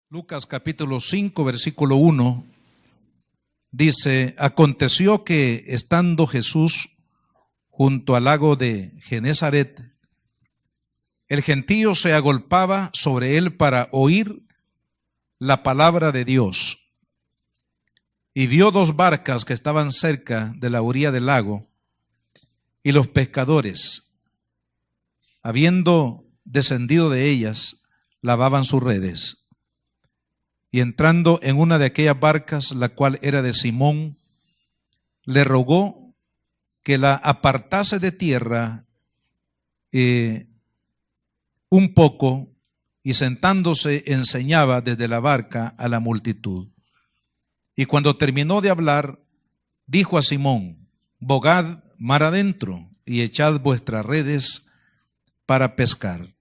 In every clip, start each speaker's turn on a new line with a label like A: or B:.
A: Lucas capítulo 5, versículo 1, dice: aconteció que estando Jesús junto al lago de Genezaret, el gentío se agolpaba sobre él para oír la palabra de Dios. Y vio dos barcas que estaban cerca de la orilla del lago, y los pescadores, habiendo descendido de ellas, lavaban sus redes. Y entrando en una de aquellas barcas, la cual era de Simón, le rogó que la apartase de tierra un poco, y sentándose enseñaba desde la barca a la multitud. Y cuando terminó de hablar, dijo a Simón: bogad mar adentro y echad vuestras redes para pescar.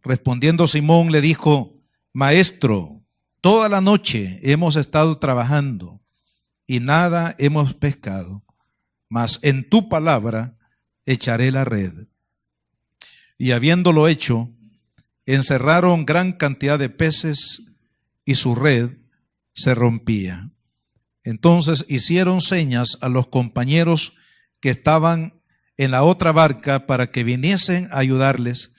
A: Respondiendo Simón le dijo: Maestro, toda la noche hemos estado trabajando y nada hemos pescado, mas en tu palabra echaré la red. Y habiéndolo hecho, encerraron gran cantidad de peces y su red se rompía. Entonces hicieron señas a los compañeros que estaban en la otra barca para que viniesen a ayudarles,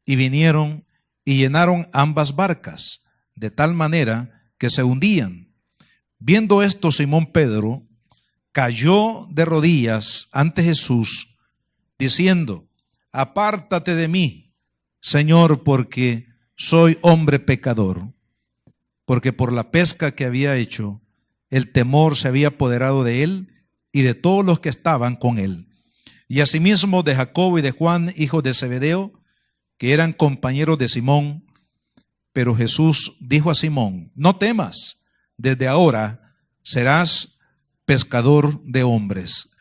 A: y vinieron y llenaron ambas barcas, de tal manera que se hundían. Viendo esto, Simón Pedro cayó de rodillas ante Jesús, diciendo: apártate de mí, Señor, porque soy hombre pecador. Porque por la pesca que había hecho, el temor se había apoderado de él y de todos los que estaban con él. Y asimismo de Jacobo y de Juan, hijos de Zebedeo, que eran compañeros de Simón. Pero Jesús dijo a Simón: no temas, desde ahora serás pescador de hombres.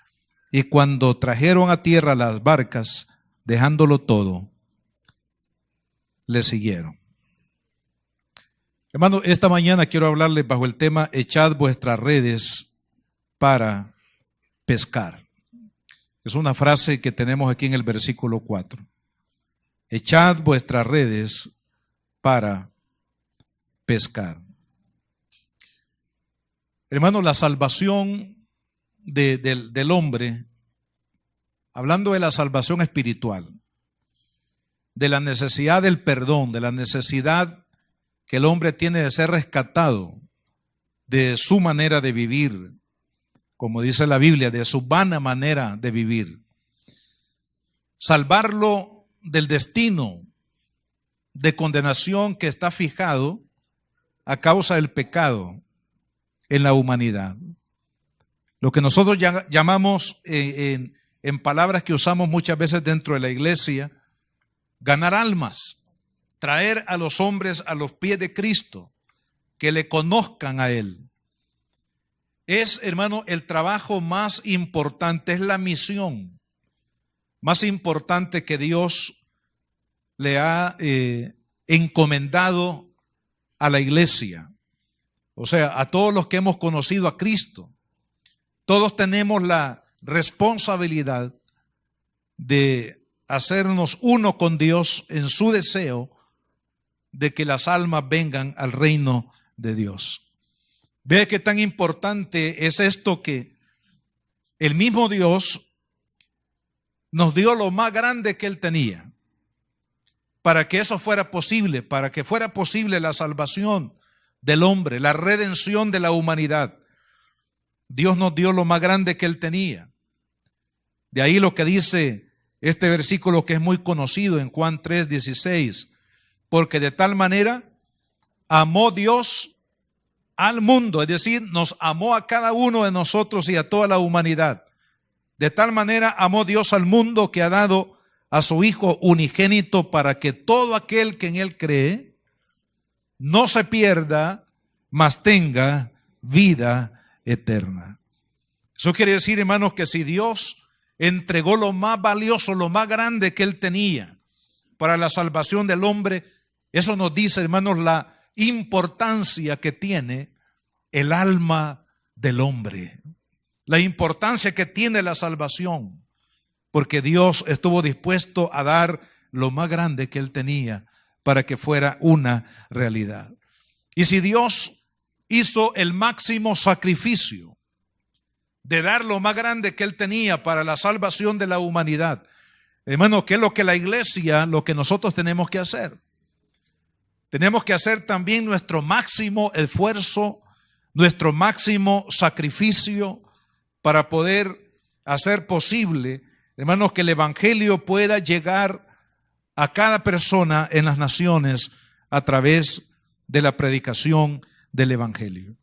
A: Y cuando trajeron a tierra las barcas, dejándolo todo, le siguieron. Hermano, esta mañana quiero hablarles bajo el tema: echad vuestras redes para pescar. Es una frase que tenemos aquí en el versículo 4. Echad vuestras redes para pescar. Hermano, la salvación del hombre, hablando de la salvación espiritual, de la necesidad del perdón, de la necesidad que el hombre tiene de ser rescatado de su manera de vivir, como dice la Biblia, de su vana manera de vivir. Salvarlo del destino de condenación que está fijado a causa del pecado en la humanidad. Lo que nosotros llamamos en palabras que usamos muchas veces dentro de la iglesia, ganar almas, traer a los hombres a los pies de Cristo, que le conozcan a Él. Es, hermano, el trabajo más importante, es la misión más importante que Dios le ha encomendado a la iglesia. O sea, a todos los que hemos conocido a Cristo. Todos tenemos la responsabilidad de hacernos uno con Dios en su deseo de que las almas vengan al reino de Dios. Ve qué tan importante es esto, que el mismo Dios nos dio lo más grande que Él tenía para que eso fuera posible, para que fuera posible la salvación del hombre, la redención de la humanidad. Dios nos dio lo más grande que Él tenía. De ahí lo que dice este versículo que es muy conocido en Juan 3:16, porque de tal manera amó Dios al mundo, es decir, nos amó a cada uno de nosotros y a toda la humanidad. De tal manera amó Dios al mundo que ha dado a su Hijo unigénito, para que todo aquel que en Él cree no se pierda, mas tenga vida eterna. Eso quiere decir, hermanos, que si Dios entregó lo más valioso, lo más grande que Él tenía para la salvación del hombre, eso nos dice, hermanos, la importancia que tiene el alma del hombre, la importancia que tiene la salvación. porque Dios estuvo dispuesto a dar lo más grande que Él tenía para que fuera una realidad. Y si Dios hizo el máximo sacrificio de dar lo más grande que Él tenía para la salvación de la humanidad, hermano, ¿qué es lo que la iglesia, lo que nosotros tenemos que hacer? Tenemos que hacer también nuestro máximo esfuerzo, nuestro máximo sacrificio para poder hacer posible, hermanos, que el evangelio pueda llegar a cada persona en las naciones a través de la predicación del evangelio.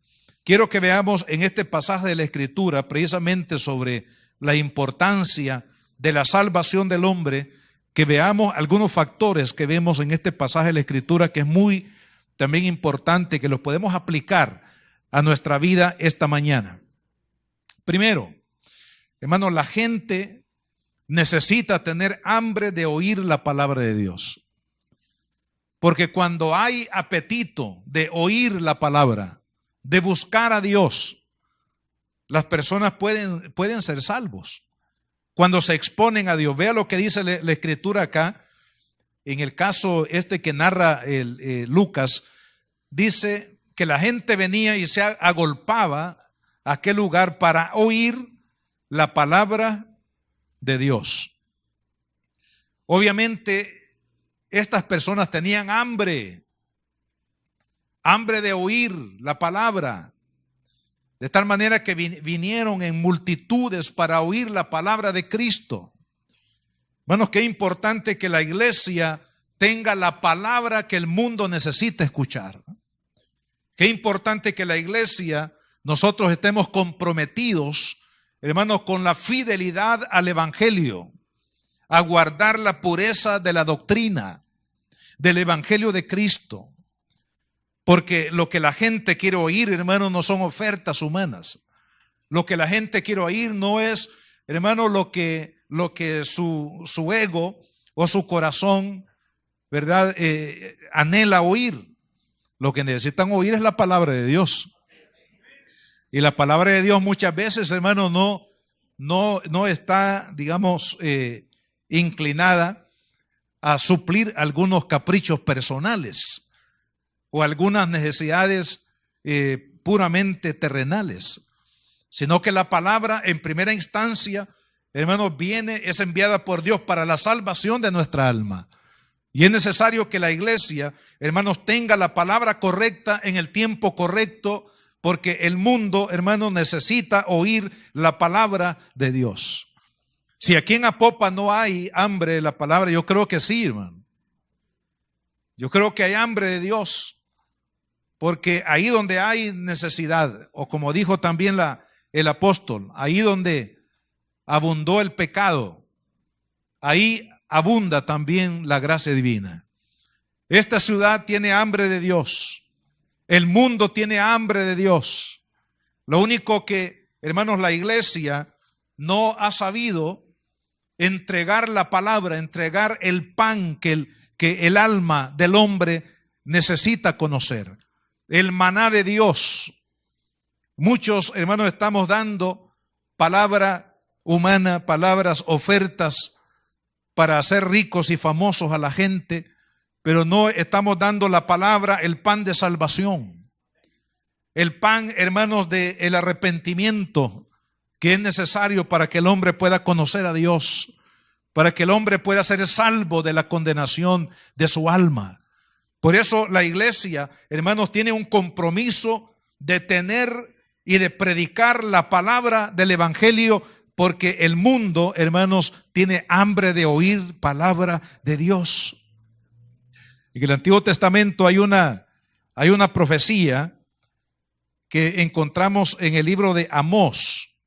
A: Quiero que veamos en este pasaje de la Escritura precisamente sobre la importancia de la salvación del hombre, que veamos algunos factores que vemos en este pasaje de la Escritura que es muy también importante, que los podemos aplicar a nuestra vida esta mañana. Primero, hermanos, la gente necesita tener hambre de oír la palabra de Dios. Porque cuando hay apetito de oír la palabra, de buscar a Dios, las personas pueden ser salvos. Cuando se exponen a Dios, vea lo que dice la Escritura acá, en el caso que narra Lucas, dice que la gente venía y se agolpaba a aquel lugar para oír la palabra de Dios. Obviamente, estas personas tenían hambre de oír la palabra, de tal manera que vinieron en multitudes para oír la palabra de Cristo. Hermanos, qué importante que la iglesia tenga la palabra que el mundo necesita escuchar. Qué importante que la iglesia, nosotros estemos comprometidos, hermanos, con la fidelidad al evangelio, a guardar la pureza de la doctrina del evangelio de Cristo. Porque lo que la gente quiere oír, hermano, no son ofertas humanas. Lo que la gente quiere oír no es, hermano, lo que su ego o su corazón, ¿verdad? Anhela oír. Lo que necesitan oír es la palabra de Dios. Y la palabra de Dios muchas veces, hermano, no está, digamos, inclinada a suplir algunos caprichos personales o algunas necesidades puramente terrenales, sino que la palabra en primera instancia, hermanos, es enviada por Dios para la salvación de nuestra alma. Y es necesario que la iglesia, hermanos, tenga la palabra correcta en el tiempo correcto, porque el mundo, hermanos, necesita oír la palabra de Dios. Si aquí en Apopa no hay hambre de la palabra, yo creo que sí, hermano. Yo creo que hay hambre de Dios. Porque ahí donde hay necesidad, o como dijo también el apóstol, ahí donde abundó el pecado, ahí abunda también la gracia divina. Esta ciudad tiene hambre de Dios. El mundo tiene hambre de Dios. Lo único que, hermanos, la iglesia no ha sabido entregar la palabra, entregar el pan que el alma del hombre necesita conocer. El maná de Dios. Muchos, hermanos, estamos dando palabra humana, palabras, ofertas para hacer ricos y famosos a la gente, pero no estamos dando la palabra, el pan de salvación. El pan, hermanos, del arrepentimiento que es necesario para que el hombre pueda conocer a Dios, para que el hombre pueda ser salvo de la condenación de su alma. Por eso la iglesia, hermanos, tiene un compromiso de tener y de predicar la palabra del evangelio, porque el mundo, hermanos, tiene hambre de oír palabra de Dios. En el Antiguo Testamento hay una profecía que encontramos en el libro de Amós.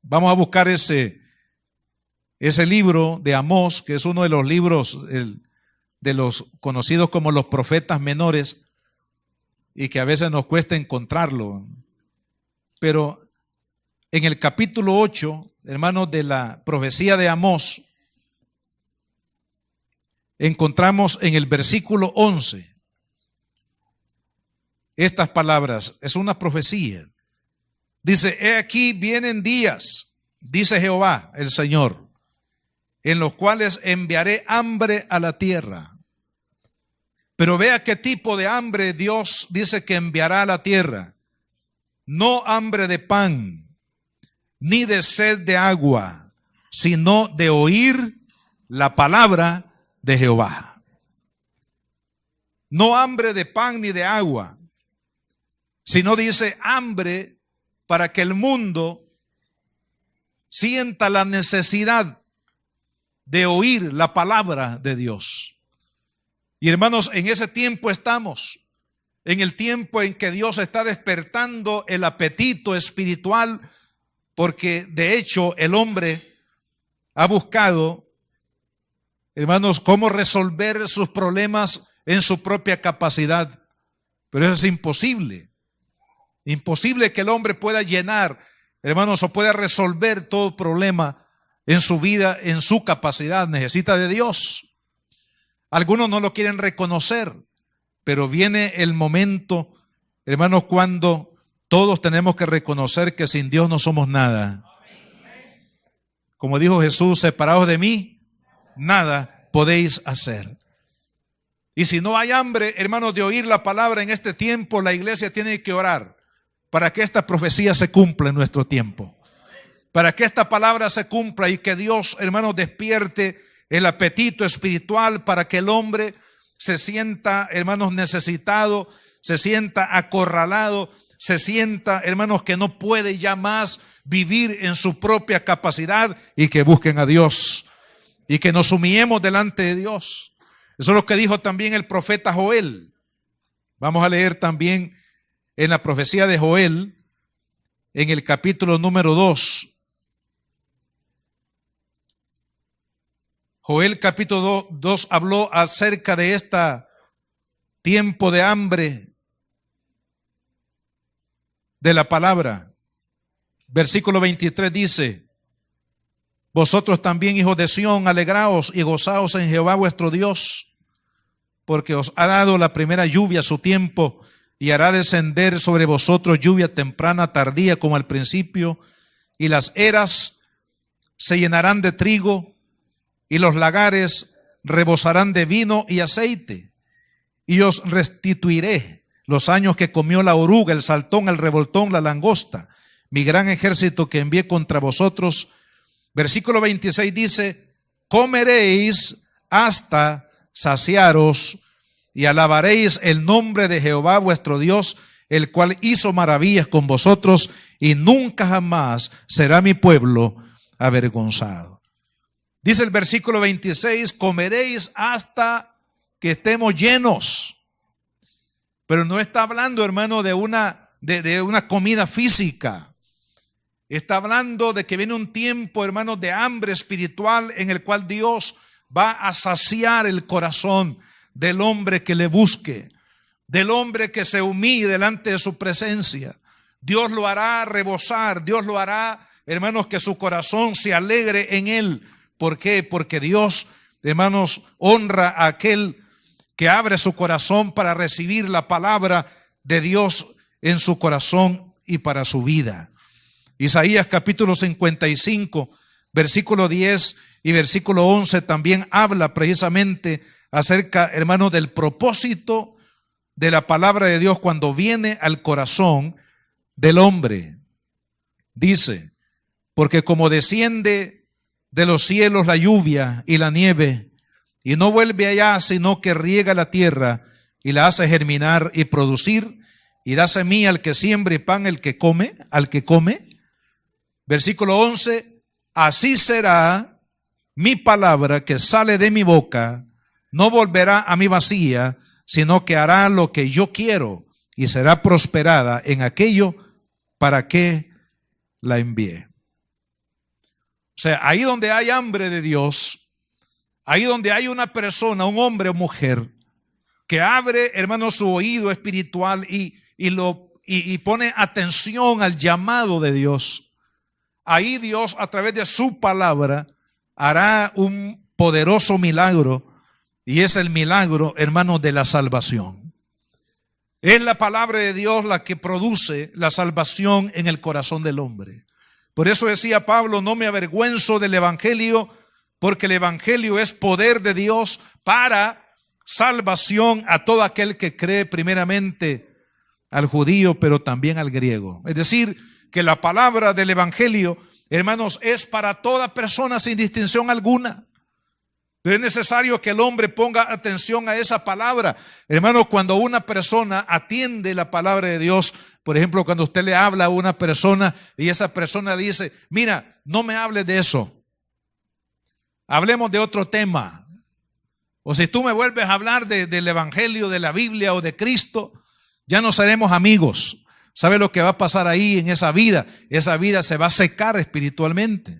A: Vamos a buscar ese libro de Amós, que es uno de los libros de los conocidos como los profetas menores, y que a veces nos cuesta encontrarlo. Pero en el capítulo 8, hermanos, de la profecía de Amós, encontramos en el versículo 11 estas palabras. Es una profecía. Dice: he aquí vienen días, dice Jehová el Señor, en los cuales enviaré hambre a la tierra. Pero vea qué tipo de hambre Dios dice que enviará a la tierra. No hambre de pan, ni de sed de agua, sino de oír la palabra de Jehová. No hambre de pan ni de agua, sino dice hambre para que el mundo sienta la necesidad de oír la palabra de Dios. Y hermanos, en ese tiempo estamos, en el tiempo en que Dios está despertando el apetito espiritual, porque de hecho el hombre ha buscado, hermanos, cómo resolver sus problemas en su propia capacidad. Pero eso es imposible. Imposible que el hombre pueda llenar, hermanos, o pueda resolver todo problema en su vida, en su capacidad. Necesita de Dios. Algunos no lo quieren reconocer, pero viene el momento, hermanos, cuando todos tenemos que reconocer que sin Dios no somos nada. Como dijo Jesús, separados de mí, nada podéis hacer. Y si no hay hambre, hermanos, de oír la palabra en este tiempo, la iglesia tiene que orar para que esta profecía se cumpla en nuestro tiempo. Para que esta palabra se cumpla y que Dios, hermanos, despierte el apetito espiritual para que el hombre se sienta, hermanos, necesitado, se sienta acorralado, se sienta, hermanos, que no puede ya más vivir en su propia capacidad y que busquen a Dios y que nos humillemos delante de Dios. Eso es lo que dijo también el profeta Joel. Vamos a leer también en la profecía de Joel, en el capítulo número 2. Joel capítulo 2 habló acerca de este tiempo de hambre de la palabra. Versículo 23 dice: vosotros también, hijos de Sión, alegraos y gozaos en Jehová vuestro Dios, porque os ha dado la primera lluvia a su tiempo, y hará descender sobre vosotros lluvia temprana, tardía, como al principio, y las eras se llenarán de trigo, y los lagares rebosarán de vino y aceite, y os restituiré los años que comió la oruga, el saltón, el revoltón, la langosta, mi gran ejército que envié contra vosotros. Versículo 26 dice: comeréis hasta saciaros y alabaréis el nombre de Jehová vuestro Dios, el cual hizo maravillas con vosotros, y nunca jamás será mi pueblo avergonzado. Dice el versículo 26, comeréis hasta que estemos llenos. Pero no está hablando, hermano, de una comida física. Está hablando de que viene un tiempo, hermano, de hambre espiritual en el cual Dios va a saciar el corazón del hombre que le busque, del hombre que se humille delante de su presencia. Dios lo hará rebosar, Dios lo hará, hermanos, que su corazón se alegre en él. ¿Por qué? Porque Dios, hermanos, honra a aquel que abre su corazón para recibir la palabra de Dios en su corazón y para su vida. Isaías capítulo 55, versículo 10 y versículo 11 también habla precisamente acerca, hermano, del propósito de la palabra de Dios cuando viene al corazón del hombre. Dice: porque como desciende de los cielos la lluvia y la nieve, y no vuelve allá, sino que riega la tierra y la hace germinar y producir, y da semilla al que siembra y pan al que come. Versículo 11, así será mi palabra que sale de mi boca, no volverá a mí vacía, sino que hará lo que yo quiero y será prosperada en aquello para que la envié. O sea, ahí donde hay hambre de Dios, ahí donde hay una persona, un hombre o mujer, que abre, hermano, su oído espiritual y pone atención al llamado de Dios, ahí Dios, a través de su palabra, hará un poderoso milagro. Y es el milagro, hermano, de la salvación. Es la palabra de Dios la que produce la salvación en el corazón del hombre. Por eso decía Pablo: no me avergüenzo del evangelio, porque el evangelio es poder de Dios para salvación a todo aquel que cree, primeramente al judío, pero también al griego. Es decir, que la palabra del evangelio, hermanos, es para toda persona sin distinción alguna. Es necesario que el hombre ponga atención a esa palabra. Hermano, cuando una persona atiende la palabra de Dios, por ejemplo, cuando usted le habla a una persona y esa persona le dice, mira, no me hables de eso, hablemos de otro tema. O si tú me vuelves a hablar del evangelio, de la Biblia o de Cristo, ya no seremos amigos. ¿Sabe lo que va a pasar ahí en esa vida? Esa vida se va a secar espiritualmente,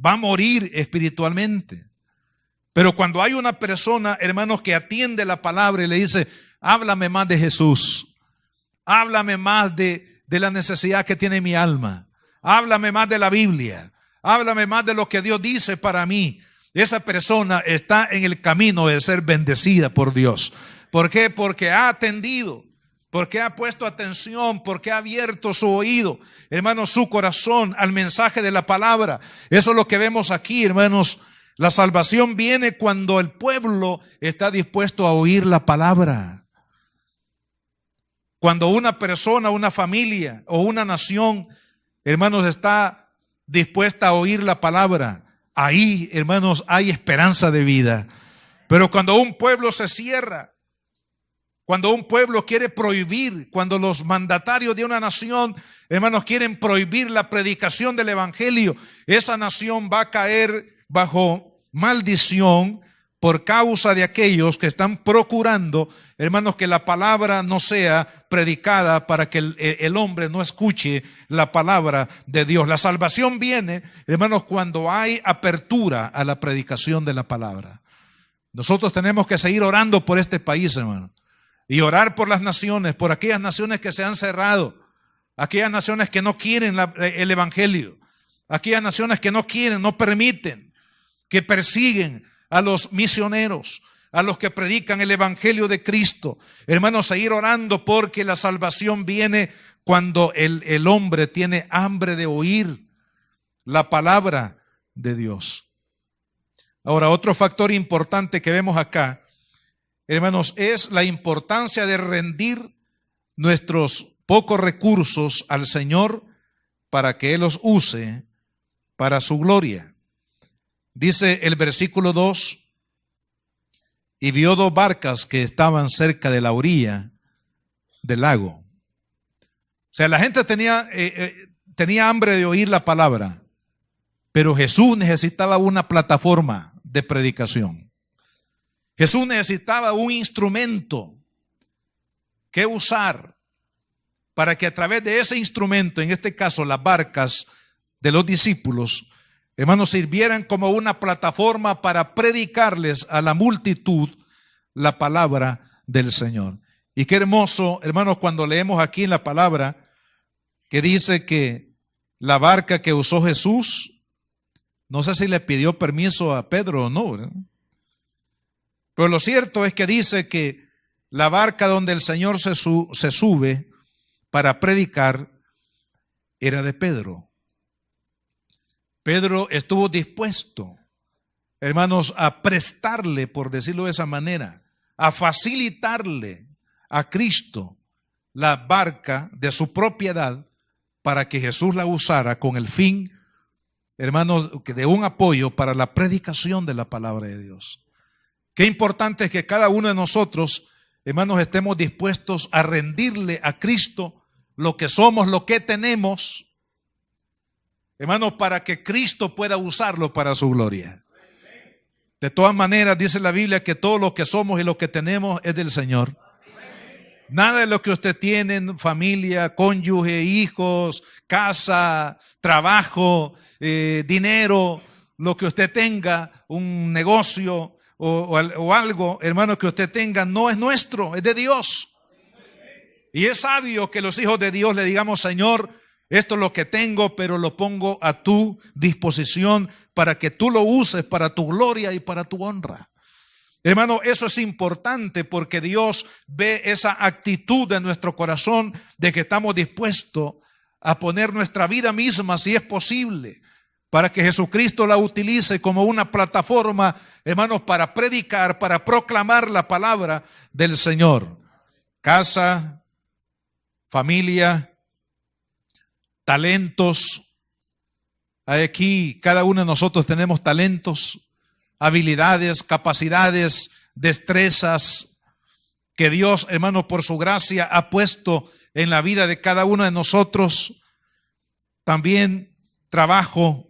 A: va a morir espiritualmente. Pero cuando hay una persona, hermanos, que atiende la palabra y le dice, háblame más de Jesús, háblame más de la necesidad que tiene mi alma, háblame más de la Biblia, háblame más de lo que Dios dice para mí. Esa persona está en el camino de ser bendecida por Dios. ¿Por qué? Porque ha atendido, porque ha puesto atención, porque ha abierto su oído, hermanos, su corazón al mensaje de la palabra. Eso es lo que vemos aquí, hermanos. La salvación viene cuando el pueblo está dispuesto a oír la palabra. Cuando una persona, una familia o una nación, hermanos, está dispuesta a oír la palabra, ahí, hermanos, hay esperanza de vida. Pero cuando un pueblo se cierra, cuando un pueblo quiere prohibir, cuando los mandatarios de una nación, hermanos, quieren prohibir la predicación del evangelio, esa nación va a caer bajo maldición por causa de aquellos que están procurando, hermanos, que la palabra no sea predicada para que el hombre no escuche la palabra de Dios. La salvación viene, hermanos, cuando hay apertura a la predicación de la palabra. Nosotros tenemos que seguir orando por este país, hermano, y orar por las naciones, por aquellas naciones que se han cerrado, aquellas naciones que no quieren el evangelio, aquellas naciones que no quieren, no permiten, que persiguen a los misioneros, a los que predican el evangelio de Cristo. Hermanos, seguir orando porque la salvación viene cuando el hombre tiene hambre de oír la palabra de Dios. Ahora, otro factor importante que vemos acá, hermanos, es la importancia de rendir nuestros pocos recursos al Señor para que Él los use para su gloria. Dice el versículo 2, y vio 2 barcas que estaban cerca de la orilla del lago. O sea, la gente tenía hambre de oír la palabra, pero Jesús necesitaba una plataforma de predicación. Jesús necesitaba un instrumento que usar para que a través de ese instrumento, en este caso las barcas de los discípulos, hermanos, sirvieran como una plataforma para predicarles a la multitud la palabra del Señor. Y qué hermoso, hermanos, cuando leemos aquí en la palabra que dice que la barca que usó Jesús, no sé si le pidió permiso a Pedro o no, ¿verdad? Pero lo cierto es que dice que la barca donde el Señor se sube para predicar era de Pedro. Pedro estuvo dispuesto, hermanos, a prestarle, por decirlo de esa manera, a facilitarle a Cristo la barca de su propiedad para que Jesús la usara con el fin, hermanos, de un apoyo para la predicación de la palabra de Dios. Qué importante es que cada uno de nosotros, hermanos, estemos dispuestos a rendirle a Cristo lo que somos, lo que tenemos, hermanos, para que Cristo pueda usarlo para su gloria. De todas maneras, dice la Biblia que todo lo que somos y lo que tenemos es del Señor. Nada de lo que usted tiene, familia, cónyuge, hijos, casa, trabajo, dinero, lo que usted tenga, un negocio o algo, hermano, que usted tenga, no es nuestro, es de Dios. Y es sabio que los hijos de Dios le digamos, Señor, esto es lo que tengo, pero lo pongo a tu disposición para que tú lo uses para tu gloria y para tu honra. Hermano, eso es importante porque Dios ve esa actitud de nuestro corazón de que estamos dispuestos a poner nuestra vida misma, si es posible, para que Jesucristo la utilice como una plataforma, hermanos, para predicar, para proclamar la palabra del Señor. Casa, familia, talentos. Aquí cada uno de nosotros tenemos talentos, habilidades, capacidades, destrezas que Dios, hermano, por su gracia ha puesto en la vida de cada uno de nosotros. También trabajo,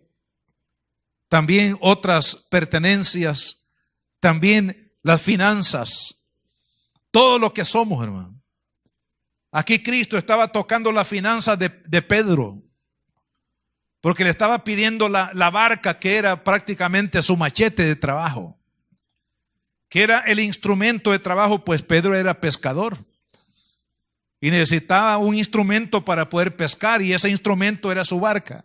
A: también otras pertenencias, también las finanzas, todo lo que somos, hermano. Aquí Cristo estaba tocando las finanzas de Pedro, porque le estaba pidiendo la barca, que era prácticamente su machete de trabajo, que era el instrumento de trabajo, pues Pedro era pescador y necesitaba un instrumento para poder pescar, y ese instrumento era su barca.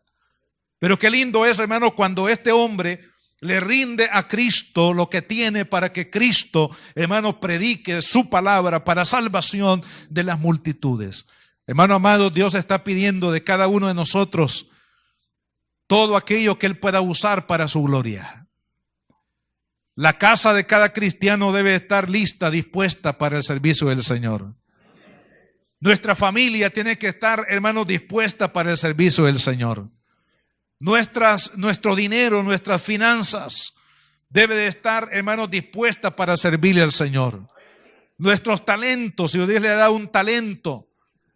A: Pero qué lindo es, hermano, cuando este hombre le rinde a Cristo lo que tiene para que Cristo, hermano, predique su palabra para salvación de las multitudes. Hermano amado, Dios está pidiendo de cada uno de nosotros todo aquello que Él pueda usar para su gloria. La casa de cada cristiano debe estar lista, dispuesta para el servicio del Señor. Nuestra familia tiene que estar, hermano, dispuesta para el servicio del Señor. Nuestro dinero, nuestras finanzas debe de estar, hermanos, dispuesta para servirle al Señor. Nuestros talentos, si Dios le ha dado un talento,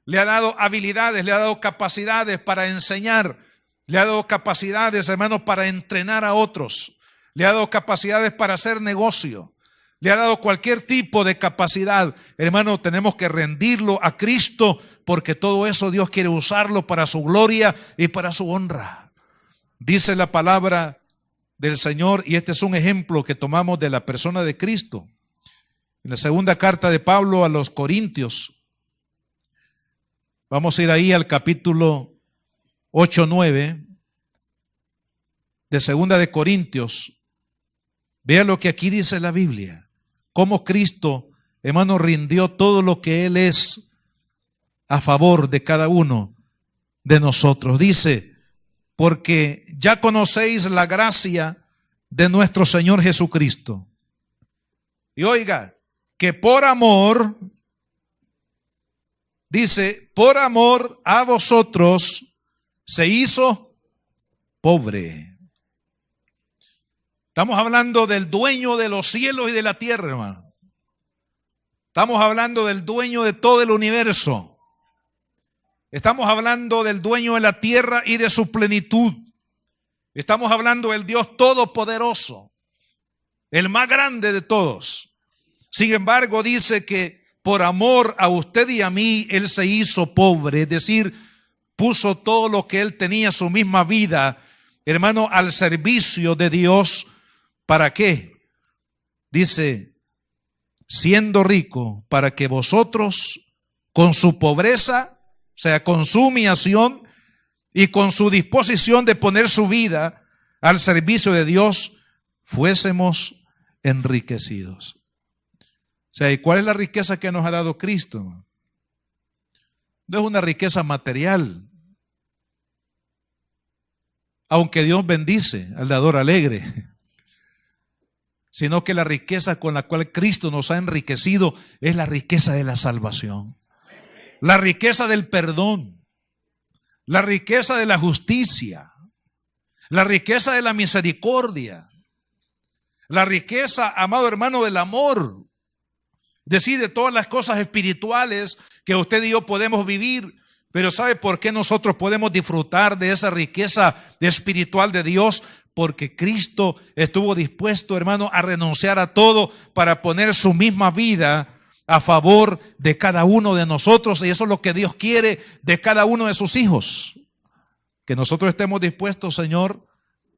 A: le ha dado habilidades, le ha dado capacidades para enseñar, le ha dado capacidades, hermanos, para entrenar a otros, le ha dado capacidades para hacer negocio, le ha dado cualquier tipo de capacidad. Hermano, tenemos que rendirlo a Cristo, porque todo eso Dios quiere usarlo para su gloria y para su honra. Dice la palabra del Señor, y este es un ejemplo que tomamos de la persona de Cristo. En la segunda carta de Pablo a los Corintios, vamos a ir ahí al capítulo 8-9 de segunda de Corintios. Vea lo que aquí dice la Biblia. Cómo Cristo, hermano, rindió todo lo que Él es a favor de cada uno de nosotros. Dice: porque ya conocéis la gracia de nuestro Señor Jesucristo. Y oiga, que por amor, dice, por amor a vosotros se hizo pobre. Estamos hablando del dueño de los cielos y de la tierra, hermano. Estamos hablando del dueño de todo el universo. Estamos hablando del dueño de la tierra y de su plenitud. Estamos hablando del Dios todopoderoso, el más grande de todos. Sin embargo, dice que por amor a usted y a mí, Él se hizo pobre, es decir, puso todo lo que Él tenía, su misma vida, hermano, al servicio de Dios. ¿Para qué? Dice, siendo rico, para que vosotros con su pobreza, o sea, con su humillación y con su disposición de poner su vida al servicio de Dios, fuésemos enriquecidos. O sea, ¿y cuál es la riqueza que nos ha dado Cristo? No es una riqueza material, aunque Dios bendice al dador alegre, sino que la riqueza con la cual Cristo nos ha enriquecido es la riqueza de la salvación, la riqueza del perdón, la riqueza de la justicia, la riqueza de la misericordia, la riqueza, amado hermano, del amor, es decir, de todas las cosas espirituales que usted y yo podemos vivir. Pero ¿sabe por qué nosotros podemos disfrutar de esa riqueza espiritual de Dios? Porque Cristo estuvo dispuesto, hermano, a renunciar a todo para poner su misma vida a favor de cada uno de nosotros. Y eso es lo que Dios quiere de cada uno de sus hijos. Que nosotros estemos dispuestos: Señor,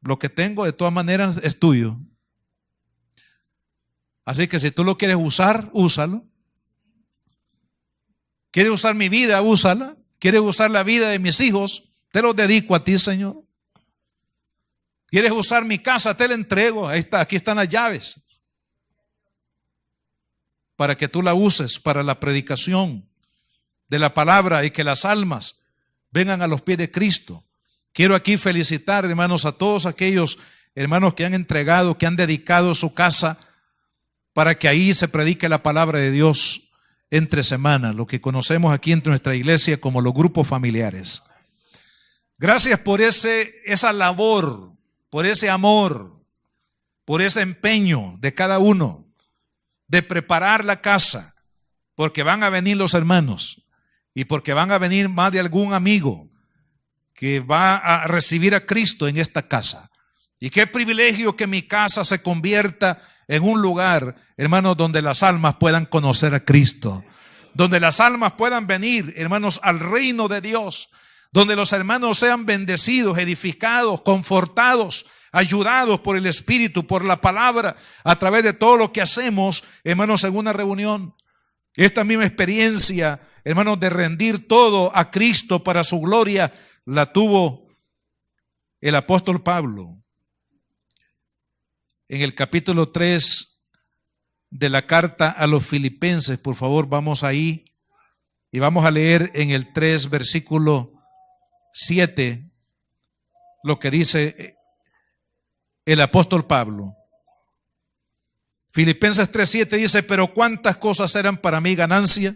A: lo que tengo de todas maneras es tuyo. Así que si tú lo quieres usar, úsalo. ¿Quieres usar mi vida? Úsala. ¿Quieres usar la vida de mis hijos? Te los dedico a ti, Señor. ¿Quieres usar mi casa? Te la entrego. Ahí está, aquí están las llaves, para que tú la uses para la predicación de la palabra y que las almas vengan a los pies de Cristo. Quiero aquí felicitar, hermanos, a todos aquellos hermanos que han entregado, que han dedicado su casa para que ahí se predique la palabra de Dios entre semanas, lo que conocemos aquí en nuestra iglesia como los grupos familiares. Gracias por esa labor, por ese amor, por ese empeño de cada uno de preparar la casa, porque van a venir los hermanos y porque van a venir más de algún amigo que va a recibir a Cristo en esta casa. Y qué privilegio que mi casa se convierta en un lugar, hermanos, donde las almas puedan conocer a Cristo, donde las almas puedan venir, hermanos, al reino de Dios, donde los hermanos sean bendecidos, edificados, confortados, ayudados por el Espíritu, por la palabra, a través de todo lo que hacemos, hermanos, en una reunión. Esta misma experiencia, hermanos, de rendir todo a Cristo para su gloria, la tuvo el apóstol Pablo. En el capítulo 3 de la carta a los Filipenses, por favor, vamos ahí y vamos a leer en el 3, versículo 7, lo que dice el apóstol Pablo. Filipenses 3:7 dice: pero cuántas cosas eran para mí ganancia,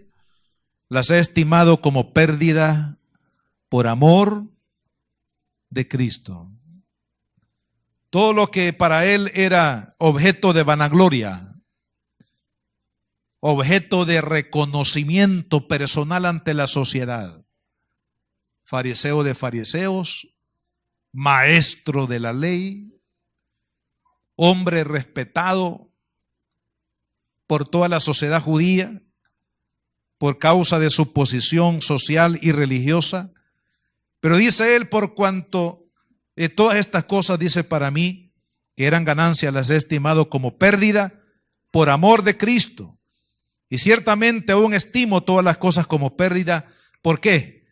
A: las he estimado como pérdida por amor de Cristo. Todo lo que para él era objeto de vanagloria, objeto de reconocimiento personal ante la sociedad, fariseo de fariseos, maestro de la ley, hombre respetado por toda la sociedad judía por causa de su posición social y religiosa. Pero dice él: por cuanto todas estas cosas, dice, para mí, que eran ganancias, las he estimado como pérdida por amor de Cristo. Y ciertamente aún estimo todas las cosas como pérdida. ¿Por qué?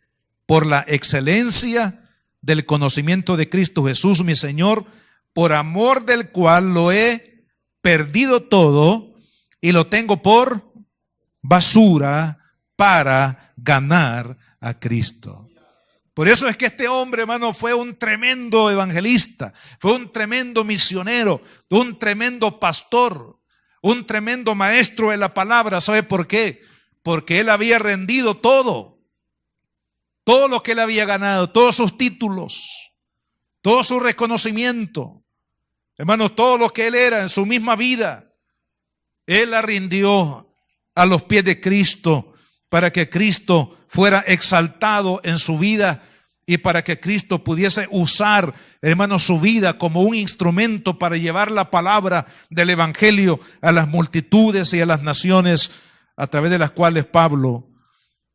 A: Por la excelencia del conocimiento de Cristo Jesús, mi Señor, por amor del cual lo he perdido todo y lo tengo por basura para ganar a Cristo. Por eso es que este hombre, hermano, fue un tremendo evangelista, fue un tremendo misionero, un tremendo pastor, un tremendo maestro de la palabra. ¿Sabe por qué? Porque él había rendido todo lo que él había ganado, todos sus títulos, todo su reconocimiento, hermanos, todo lo que él era en su misma vida, él la rindió a los pies de Cristo, para que Cristo fuera exaltado en su vida y para que Cristo pudiese usar, hermanos, su vida como un instrumento para llevar la palabra del evangelio a las multitudes y a las naciones, a través de las cuales Pablo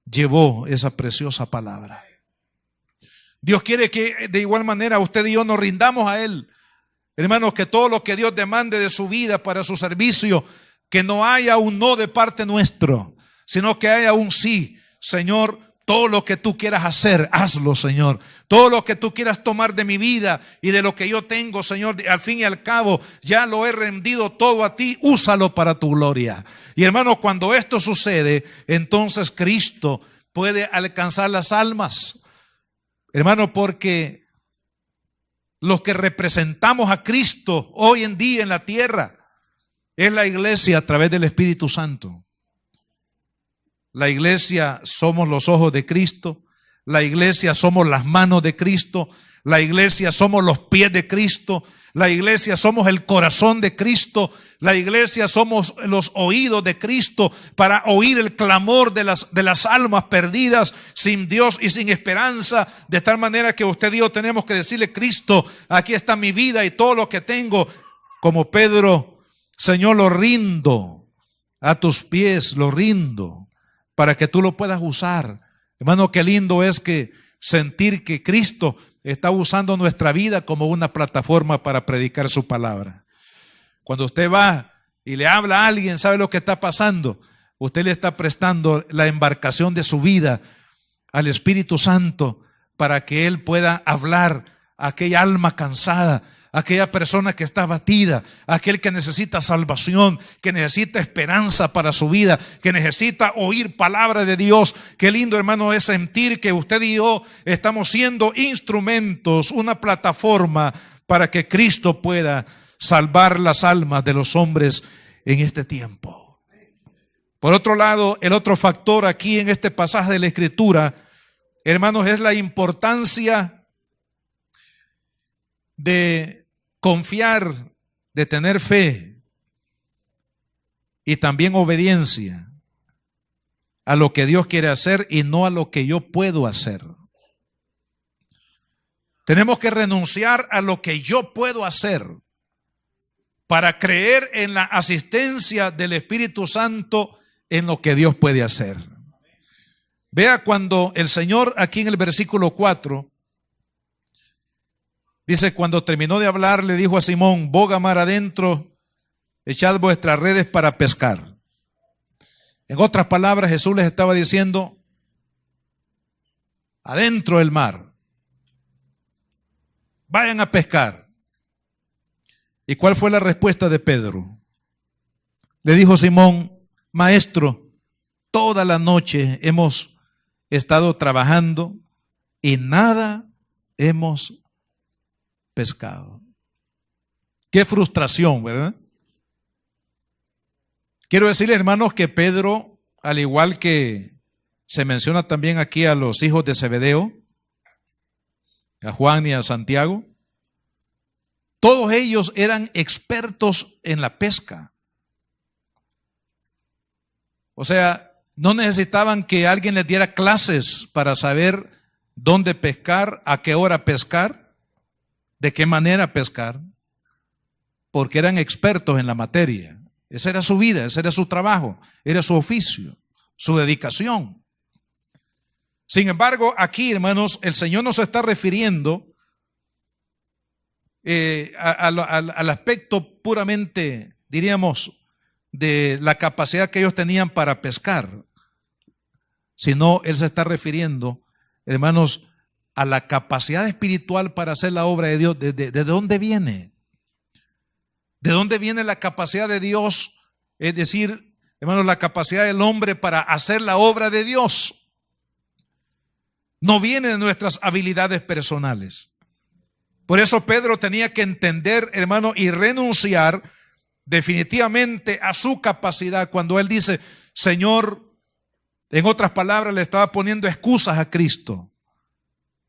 A: llevó esa preciosa palabra. Dios quiere que de igual manera usted y yo nos rindamos a Él, hermanos, que todo lo que Dios demande de su vida para su servicio, que no haya un no de parte nuestro, sino que haya un sí. Señor, todo lo que tú quieras hacer, hazlo, Señor. Todo lo que tú quieras tomar de mi vida y de lo que yo tengo, Señor, al fin y al cabo, ya lo he rendido todo a ti, úsalo para tu gloria. Y hermano, cuando esto sucede, entonces Cristo puede alcanzar las almas. Hermano, porque los que representamos a Cristo hoy en día en la tierra es la iglesia a través del Espíritu Santo. La iglesia somos los ojos de Cristo, la iglesia somos las manos de Cristo, la iglesia somos los pies de Cristo, la iglesia somos el corazón de Cristo, la iglesia somos los oídos de Cristo para oír el clamor de las almas perdidas sin Dios y sin esperanza, de tal manera que usted y yo tenemos que decirle: Cristo, aquí está mi vida y todo lo que tengo. Como Pedro: Señor, lo rindo a tus pies, lo rindo para que tú lo puedas usar. Hermano, qué lindo es que sentir que Cristo está usando nuestra vida como una plataforma para predicar su palabra. Cuando usted va y le habla a alguien, ¿sabe lo que está pasando? Usted le está prestando la embarcación de su vida al Espíritu Santo para que Él pueda hablar a aquella alma cansada, aquella persona que está abatida, aquel que necesita salvación, que necesita esperanza para su vida, que necesita oír palabra de Dios. Qué lindo, hermano, es sentir que usted y yo estamos siendo instrumentos, una plataforma para que Cristo pueda salvar las almas de los hombres en este tiempo. Por otro lado, el otro factor aquí en este pasaje de la Escritura, hermanos, es la importancia de confiar, de tener fe y también obediencia a lo que Dios quiere hacer y no a lo que yo puedo hacer. Tenemos que renunciar a lo que yo puedo hacer para creer en la asistencia del Espíritu Santo en lo que Dios puede hacer. Vea cuando el Señor aquí en el versículo 4 dice, cuando terminó de hablar, le dijo a Simón, boga mar adentro, echad vuestras redes para pescar. En otras palabras, Jesús les estaba diciendo, adentro del mar, vayan a pescar. ¿Y cuál fue la respuesta de Pedro? Le dijo Simón, maestro, toda la noche hemos estado trabajando y nada hemos pescado. Qué frustración, ¿verdad? Quiero decirle, hermanos, que Pedro, al igual que se menciona también aquí a los hijos de Zebedeo, a Juan y a Santiago, todos ellos eran expertos en la pesca. O sea, no necesitaban que alguien les diera clases para saber dónde pescar, a qué hora pescar, de qué manera pescar, porque eran expertos en la materia. Esa era su vida, ese era su trabajo, era su oficio, su dedicación. Sin embargo, aquí, hermanos, el Señor nos está refiriendo al aspecto puramente, diríamos, de la capacidad que ellos tenían para pescar, sino Él se está refiriendo, hermanos, a la capacidad espiritual para hacer la obra de Dios. ¿De dónde viene? ¿De dónde viene la capacidad de Dios? Es decir, hermanos, la capacidad del hombre para hacer la obra de Dios no viene de nuestras habilidades personales. Por eso Pedro tenía que entender, hermano, y renunciar definitivamente a su capacidad. Cuando él dice, Señor, en otras palabras, le estaba poniendo excusas a Cristo.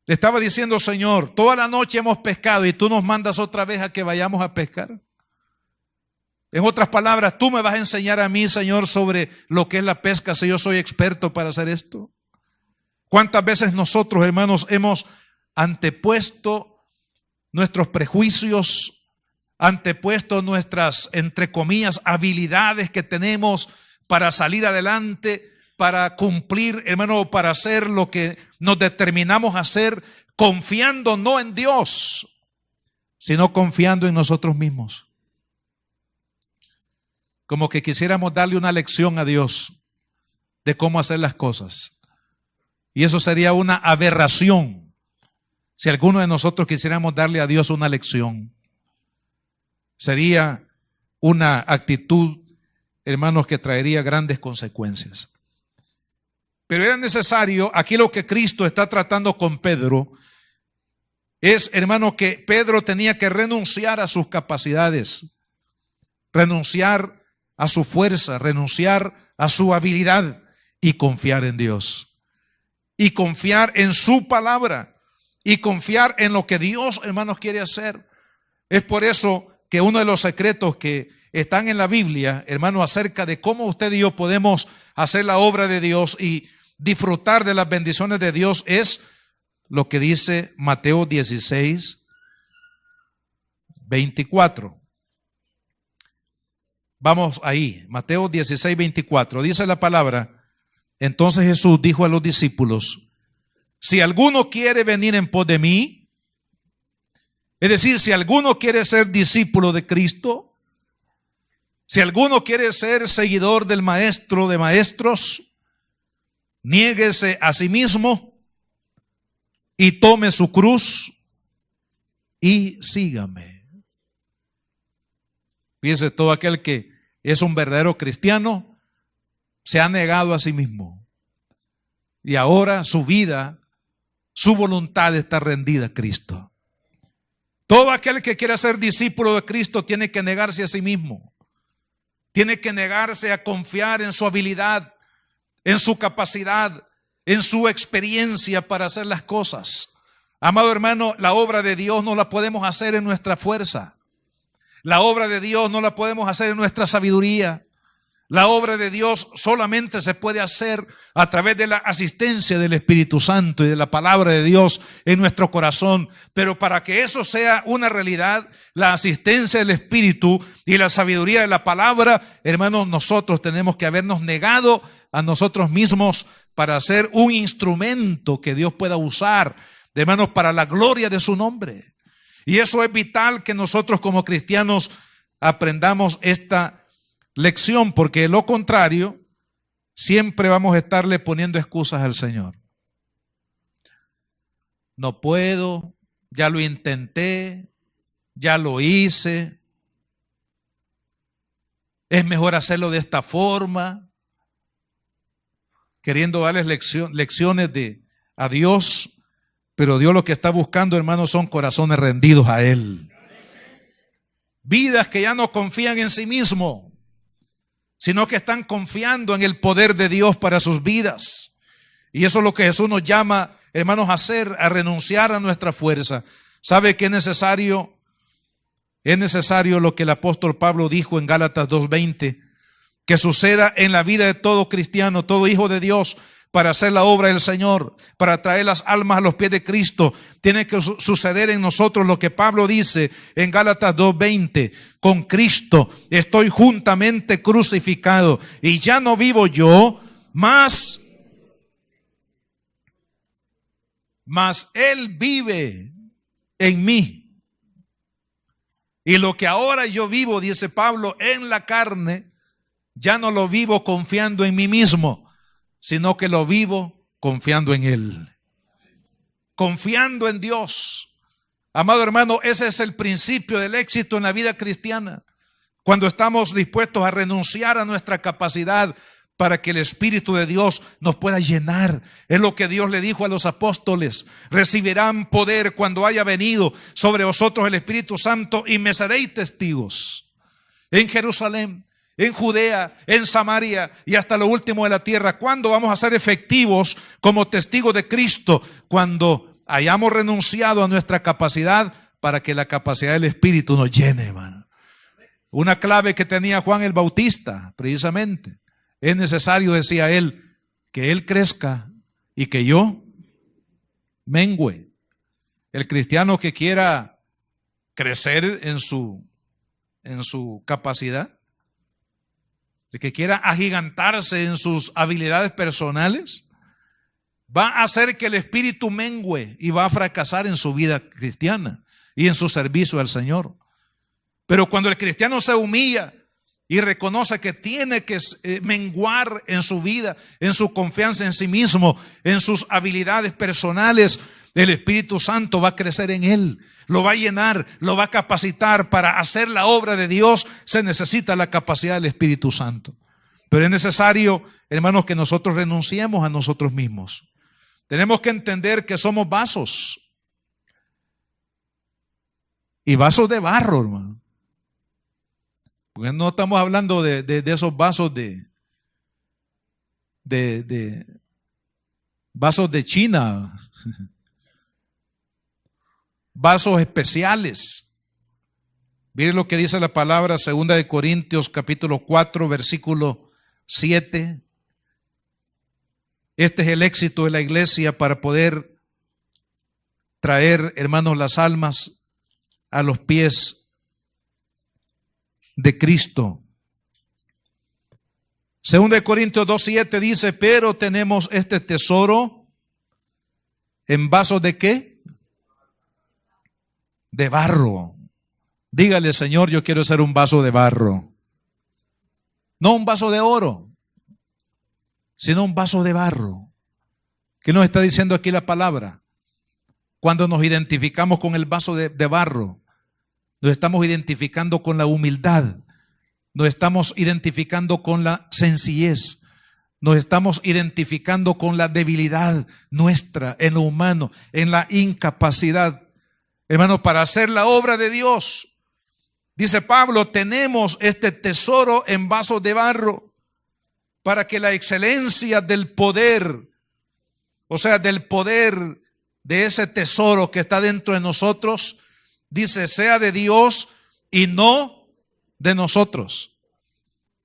A: Le estaba diciendo, Señor, toda la noche hemos pescado y tú nos mandas otra vez a que vayamos a pescar. En otras palabras, tú me vas a enseñar a mí, Señor, sobre lo que es la pesca, si yo soy experto para hacer esto. ¿Cuántas veces nosotros, hermanos, hemos antepuesto nuestros prejuicios, antepuesto nuestras, entre comillas, habilidades que tenemos para salir adelante, para cumplir, hermano, para hacer lo que nos determinamos a hacer, confiando no en Dios, sino confiando en nosotros mismos? Como que quisiéramos darle una lección a Dios de cómo hacer las cosas. Y eso sería una aberración si alguno de nosotros quisiéramos darle a Dios una lección. Sería una actitud, hermanos, que traería grandes consecuencias. Pero era necesario, aquí lo que Cristo está tratando con Pedro es, hermano, que Pedro tenía que renunciar a sus capacidades, renunciar a su fuerza, renunciar a su habilidad y confiar en Dios. Y confiar en su palabra y confiar en lo que Dios, hermanos, quiere hacer. Es por eso que uno de los secretos que están en la Biblia, hermanos, acerca de cómo usted y yo podemos hacer la obra de Dios y disfrutar de las bendiciones de Dios, es lo que dice Mateo 16, 24. Vamos ahí, Mateo 16, 24. Dice la palabra: entonces Jesús dijo a los discípulos, si alguno quiere venir en pos de mí, es decir, si alguno quiere ser discípulo de Cristo, si alguno quiere ser seguidor del Maestro de maestros, niéguese a sí mismo y tome su cruz y sígame. Fíjese, todo aquel que es un verdadero cristiano se ha negado a sí mismo. Y ahora su vida, su voluntad está rendida a Cristo. Todo aquel que quiera ser discípulo de Cristo tiene que negarse a sí mismo. Tiene que negarse a confiar en su habilidad, en su capacidad, en su experiencia para hacer las cosas. Amado hermano, la obra de Dios no la podemos hacer en nuestra fuerza. La obra de Dios no la podemos hacer en nuestra sabiduría. La obra de Dios solamente se puede hacer a través de la asistencia del Espíritu Santo y de la palabra de Dios en nuestro corazón. Pero para que eso sea una realidad, la asistencia del Espíritu y la sabiduría de la palabra, hermanos, nosotros tenemos que habernos negado a nosotros mismos para ser un instrumento que Dios pueda usar, hermanos, para la gloria de su nombre. Y eso es vital que nosotros como cristianos aprendamos esta lección, porque de lo contrario, siempre vamos a estarle poniendo excusas al Señor. No puedo, ya lo intenté, ya lo hice, es mejor hacerlo de esta forma, queriendo darles lecciones a Dios. Pero Dios lo que está buscando, hermanos, son corazones rendidos a Él. Vidas que ya no confían en sí mismo, sino que están confiando en el poder de Dios para sus vidas. Y eso es lo que Jesús nos llama, hermanos, a hacer, a renunciar a nuestra fuerza. ¿Sabe qué es necesario? Es necesario lo que el apóstol Pablo dijo en Gálatas 2:20, que suceda en la vida de todo cristiano, todo hijo de Dios, para hacer la obra del Señor, para traer las almas a los pies de Cristo. Tiene que suceder en nosotros lo que Pablo dice en Gálatas 2:20. Con Cristo estoy juntamente crucificado y ya no vivo yo, mas Él vive en mí. Y lo que ahora yo vivo, dice Pablo, en la carne, ya no lo vivo confiando en mí mismo, sino que lo vivo confiando en Él, confiando en Dios. Amado hermano, ese es el principio del éxito en la vida cristiana, cuando estamos dispuestos a renunciar a nuestra capacidad para que el Espíritu de Dios nos pueda llenar. Es lo que Dios le dijo a los apóstoles: recibirán poder cuando haya venido sobre vosotros el Espíritu Santo y me seréis testigos en Jerusalén, en Judea, en Samaria y hasta lo último de la tierra. ¿Cuándo vamos a ser efectivos como testigos de Cristo? Cuando hayamos renunciado a nuestra capacidad para que la capacidad del Espíritu nos llene, hermano. Una clave que tenía Juan el Bautista, precisamente: es necesario, decía él, que Él crezca y que yo mengüe. El cristiano que quiera crecer en su capacidad, el que quiera agigantarse en sus habilidades personales, va a hacer que el espíritu mengüe y va a fracasar en su vida cristiana y en su servicio al Señor. Pero cuando el cristiano se humilla y reconoce que tiene que menguar en su vida, en su confianza en sí mismo, en sus habilidades personales, el Espíritu Santo va a crecer en él, lo va a llenar, lo va a capacitar. Para hacer la obra de Dios se necesita la capacidad del Espíritu Santo. Pero es necesario, hermanos, que nosotros renunciemos a nosotros mismos. Tenemos que entender que somos vasos, y vasos de barro, hermano. Porque no estamos hablando de esos vasos de vasos de China, vasos especiales. Miren lo que dice la palabra, 2 de Corintios capítulo 4, versículo 7. Este es el éxito de la iglesia para poder traer, hermanos, las almas a los pies de Cristo. 2 de Corintios 2:7 dice: pero tenemos este tesoro en vasos de ¿qué? De barro. Dígale: Señor, yo quiero ser un vaso de barro. No un vaso de oro, sino un vaso de barro. ¿Qué nos está diciendo aquí la palabra? Cuando nos identificamos con el vaso de barro, nos estamos identificando con la humildad, nos estamos identificando con la sencillez, nos estamos identificando con la debilidad nuestra en lo humano, en la incapacidad, hermano, para hacer la obra de Dios. Dice Pablo, tenemos este tesoro en vasos de barro para que la excelencia del poder, o sea, del poder de ese tesoro que está dentro de nosotros, dice, sea de Dios y no de nosotros.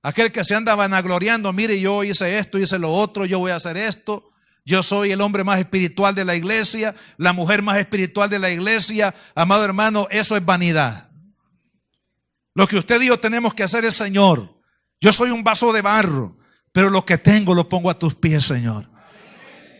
A: Aquel que se anda vanagloriando, mire, yo hice esto, hice lo otro, yo voy a hacer esto, yo soy el hombre más espiritual de la iglesia, la mujer más espiritual de la iglesia. Amado hermano, eso es vanidad. Lo que usted y yo tenemos que hacer es, Señor, yo soy un vaso de barro, pero lo que tengo lo pongo a tus pies, Señor.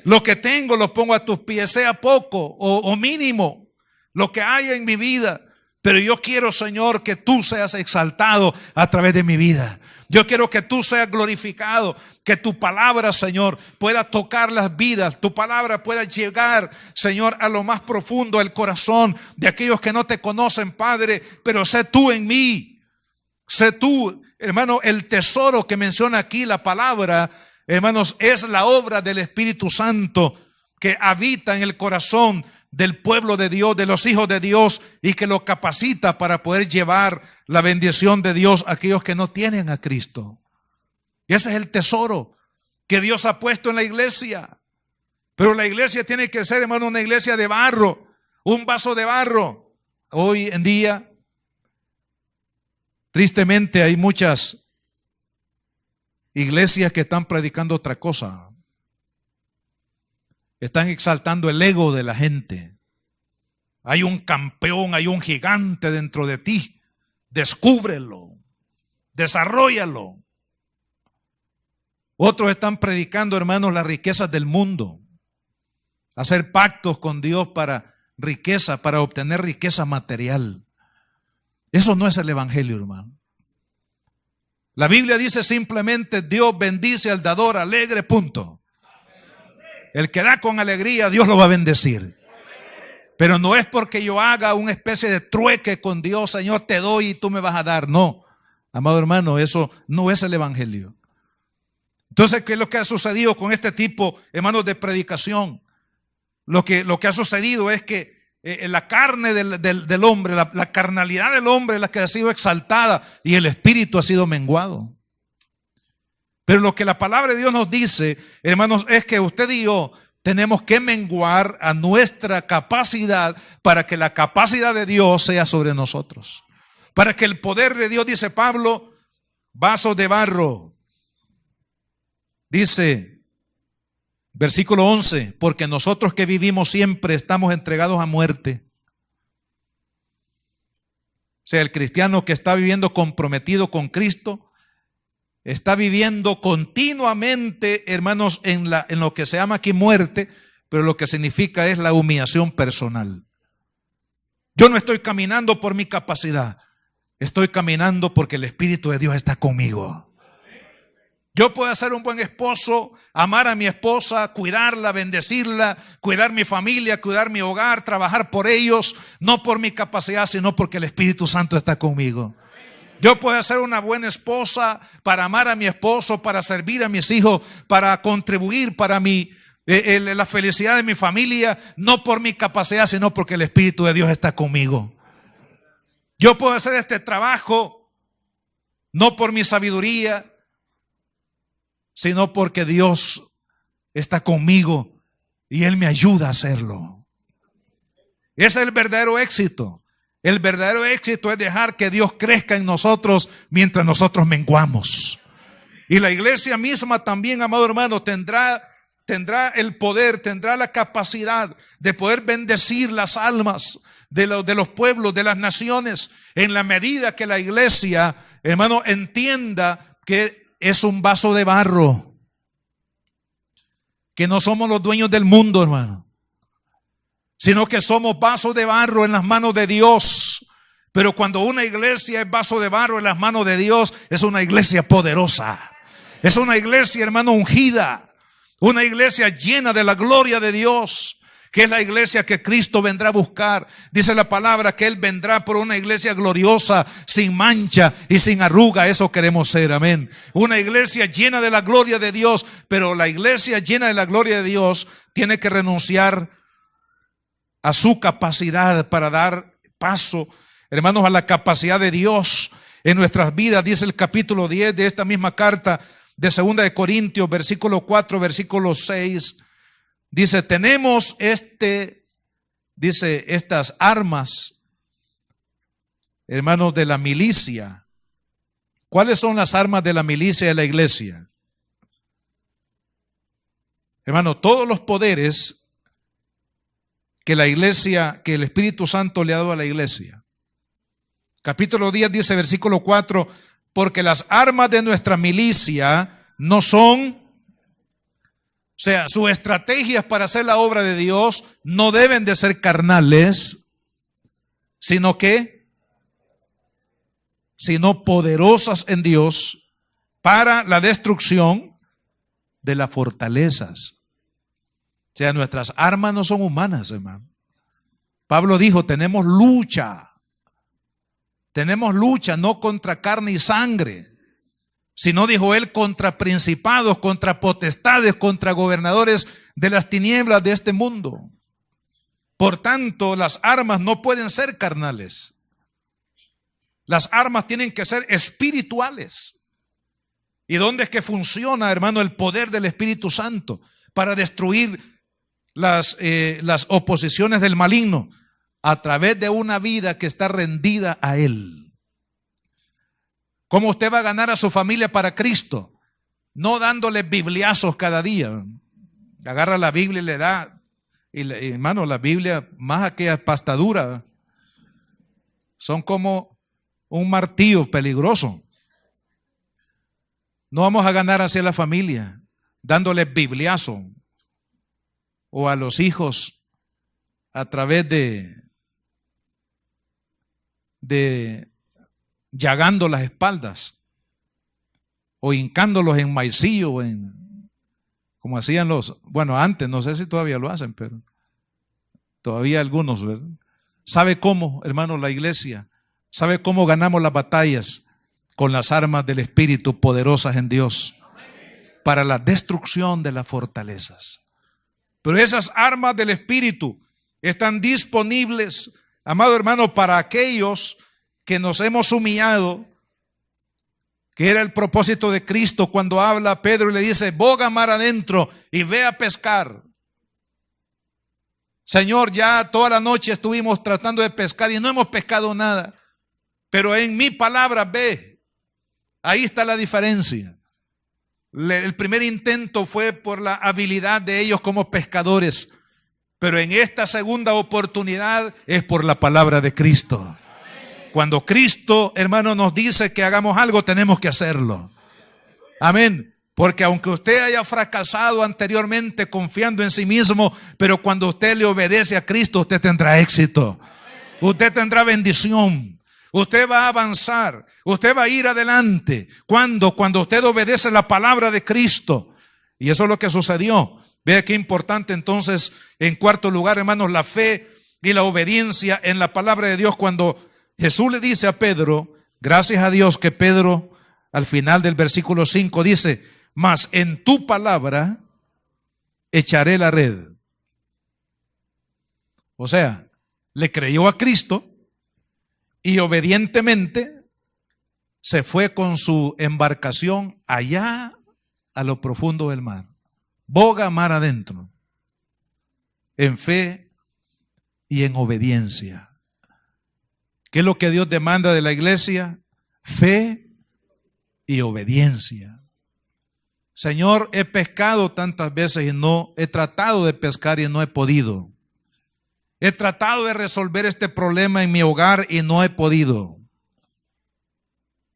A: Lo que tengo lo pongo a tus pies, sea poco o mínimo, lo que haya en mi vida. Pero yo quiero, Señor, que tú seas exaltado a través de mi vida. Yo quiero que tú seas glorificado, que tu palabra, Señor, pueda tocar las vidas. Tu palabra pueda llegar, Señor, a lo más profundo del corazón de aquellos que no te conocen, Padre. Pero sé tú en mí. Sé tú, hermano, el tesoro que menciona aquí la palabra, hermanos, es la obra del Espíritu Santo que habita en el corazón del pueblo de Dios, de los hijos de Dios, y que lo capacita para poder llevar la bendición de Dios a aquellos que no tienen a Cristo. Y ese es el tesoro que Dios ha puesto en la iglesia. Pero la iglesia tiene que ser, hermano, una iglesia de barro, un vaso de barro. Hoy en día, tristemente, hay muchas iglesias que están predicando otra cosa. Están exaltando el ego de la gente. Hay un campeón, hay un gigante dentro de ti. Descúbrelo, desarróllalo. Otros están predicando, hermanos, las riquezas del mundo. Hacer pactos con Dios para riqueza, para obtener riqueza material. Eso no es el evangelio, hermano. La Biblia dice simplemente: Dios bendice al dador alegre, punto. El que da con alegría, Dios lo va a bendecir. Pero no es porque yo haga una especie de trueque con Dios, Señor, te doy y tú me vas a dar. No, amado hermano, eso no es el evangelio. Entonces, ¿qué es lo que ha sucedido con este tipo, hermanos, de predicación? Lo que ha sucedido es que la carne del hombre, la carnalidad del hombre es la que ha sido exaltada y el espíritu ha sido menguado. Pero lo que la palabra de Dios nos dice, hermanos, es que usted y yo tenemos que menguar a nuestra capacidad para que la capacidad de Dios sea sobre nosotros. Para que el poder de Dios, dice Pablo, vasos de barro. Dice, versículo 11, porque nosotros que vivimos siempre estamos entregados a muerte. O sea, el cristiano que está viviendo comprometido con Cristo está viviendo continuamente, hermanos, en lo que se llama aquí muerte, pero lo que significa es la humillación personal. Yo no estoy caminando por mi capacidad, estoy caminando porque el Espíritu de Dios está conmigo. Yo puedo ser un buen esposo, amar a mi esposa, cuidarla, bendecirla, cuidar mi familia, cuidar mi hogar, trabajar por ellos, no por mi capacidad, sino porque el Espíritu Santo está conmigo. Yo puedo ser una buena esposa para amar a mi esposo, para servir a mis hijos, para contribuir para la felicidad de mi familia, no por mi capacidad, sino porque el Espíritu de Dios está conmigo. Yo puedo hacer este trabajo no por mi sabiduría, sino porque Dios está conmigo y Él me ayuda a hacerlo. Ese es el verdadero éxito. El verdadero éxito es dejar que Dios crezca en nosotros mientras nosotros menguamos. Y la iglesia misma también, amado hermano, tendrá el poder, tendrá la capacidad de poder bendecir las almas de los pueblos, de las naciones, en la medida que la iglesia, hermano, entienda que es un vaso de barro, que no somos los dueños del mundo, hermano, sino que somos vasos de barro en las manos de Dios. Pero cuando una iglesia es vaso de barro en las manos de Dios, es una iglesia poderosa. Es una iglesia, hermano, ungida. Una iglesia llena de la gloria de Dios. que es la iglesia que Cristo vendrá a buscar. Dice la palabra que Él vendrá por una iglesia gloriosa, sin mancha y sin arruga. Eso queremos ser, amén. Una iglesia llena de la gloria de Dios, pero la iglesia llena de la gloria de Dios tiene que renunciar a su capacidad para dar paso, hermanos, a la capacidad de Dios en nuestras vidas. Dice el capítulo 10 de esta misma carta de 2 de Corintios, versículo 4, versículo 6. Dice, tenemos estas armas, hermanos, de la milicia. ¿Cuáles son las armas de la milicia de la iglesia? Hermano, todos los poderes que la iglesia, que el Espíritu Santo le ha dado a la iglesia. Capítulo 10 dice, versículo 4, porque las armas de nuestra milicia no son, o sea, sus estrategias para hacer la obra de Dios no deben de ser carnales, sino poderosas en Dios para la destrucción de las fortalezas. O sea, nuestras armas no son humanas, hermano. Pablo dijo, tenemos lucha no contra carne y sangre, sino, dijo él, contra principados, contra potestades, contra gobernadores de las tinieblas de este mundo. Por tanto, las armas no pueden ser carnales. Las armas tienen que ser espirituales. ¿Y dónde es que funciona, hermano, el poder del Espíritu Santo para destruir las oposiciones del maligno? A través de una vida que está rendida a Él. ¿Cómo usted va a ganar a su familia para Cristo? No dándole bibliazos cada día. Agarra la Biblia y le da. Y hermano, la Biblia, más aquella pasta dura, son como un martillo peligroso. No vamos a ganar hacia la familia dándole bibliazo, o a los hijos a través de llagando las espaldas o hincándolos en maicillo, como hacían bueno, antes, no sé si todavía lo hacen, pero todavía algunos, ¿verdad? ¿Sabe cómo, hermano, la iglesia? ¿Sabe cómo ganamos las batallas? Con las armas del Espíritu poderosas en Dios para la destrucción de las fortalezas. Pero esas armas del Espíritu están disponibles, amado hermano, para aquellos que nos hemos humillado, que era el propósito de Cristo cuando habla a Pedro y le dice, boga mar adentro y ve a pescar. Señor, ya toda la noche estuvimos tratando de pescar y no hemos pescado nada, pero en mi palabra ve. Ahí está la diferencia. El primer intento fue por la habilidad de ellos como pescadores, pero en esta segunda oportunidad es por la palabra de Cristo. Cuando Cristo, hermano, nos dice que hagamos algo, tenemos que hacerlo. Amén. Porque aunque usted haya fracasado anteriormente confiando en sí mismo, pero cuando usted le obedece a Cristo, usted tendrá éxito. Usted tendrá bendición. Usted va a avanzar. Usted va a ir adelante. Cuando usted obedece la palabra de Cristo. Y eso es lo que sucedió. Vea qué importante entonces, en cuarto lugar, hermanos, la fe y la obediencia en la palabra de Dios. Cuando Jesús le dice a Pedro, gracias a Dios que Pedro al final del versículo 5 dice, mas en tu palabra echaré la red. O sea, le creyó a Cristo y obedientemente se fue con su embarcación allá a lo profundo del mar. Boga mar adentro, en fe y en obediencia. ¿Qué es lo que Dios demanda de la iglesia? Fe y obediencia. Señor, he pescado tantas veces y no he tratado de pescar y no he podido. He tratado de resolver este problema en mi hogar y no he podido.